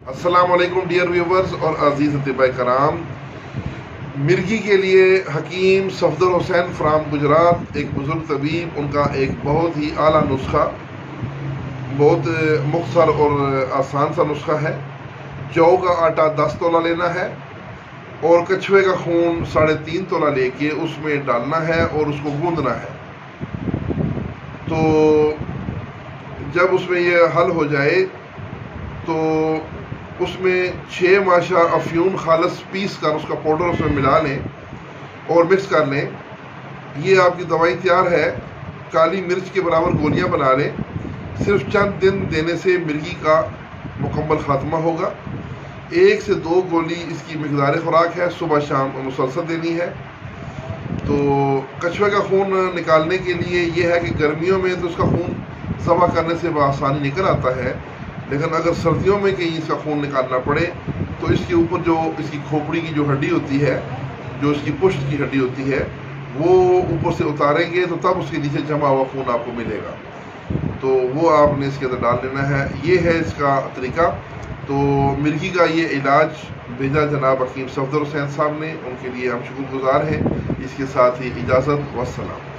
अस्सलामुअलैकुम dear viewers और अजीज़ अतिबा कराम। मिर्गी के लिए हकीम सफदर हुसैन फ्राम गुजरात, एक बुज़ुर्ग तबीब, उनका एक बहुत ही आला नुस्खा, बहुत मुख्तसर और आसान सा नुस्खा है। जौ का आटा 10 तोला लेना है और कछुए का खून 3.5 तोला लेके उसमें डालना है और उसको गूंदना है। तो जब उसमें ये हल हो जाए तो उसमें 6 माशा अफ्यून खालस पीस कर उसका पाउडर उसमें मिला लें और मिक्स कर लें। ये आपकी दवाई तैयार है। काली मिर्च के बराबर गोलियां बना लें। सिर्फ चंद दिन देने से मिर्गी का मुकम्मल खात्मा होगा। 1 से 2 गोली इसकी मिकदार खुराक है, सुबह शाम मुसलसल देनी है। तो कछुए का खून निकालने के लिए ये है कि गर्मियों में तो उसका खून सफा करने से बआसानी निकल आता है, लेकिन अगर सर्दियों में कहीं इसका खून निकालना पड़े तो इसके ऊपर जो इसकी खोपड़ी की जो हड्डी होती है, जो इसकी पुष्ट की हड्डी होती है, वो ऊपर से उतारेंगे तो तब उसके नीचे जमा हुआ खून आपको मिलेगा। तो वो आपने इसके अंदर डाल लेना है। ये है इसका तरीका। तो मिर्गी का ये इलाज भेजा जनाब हकीम सफदर हुसैन साहब ने, उनके लिए हम शुक्रगुजार हैं। इसके साथ ही इजाज़त, वस्सलाम।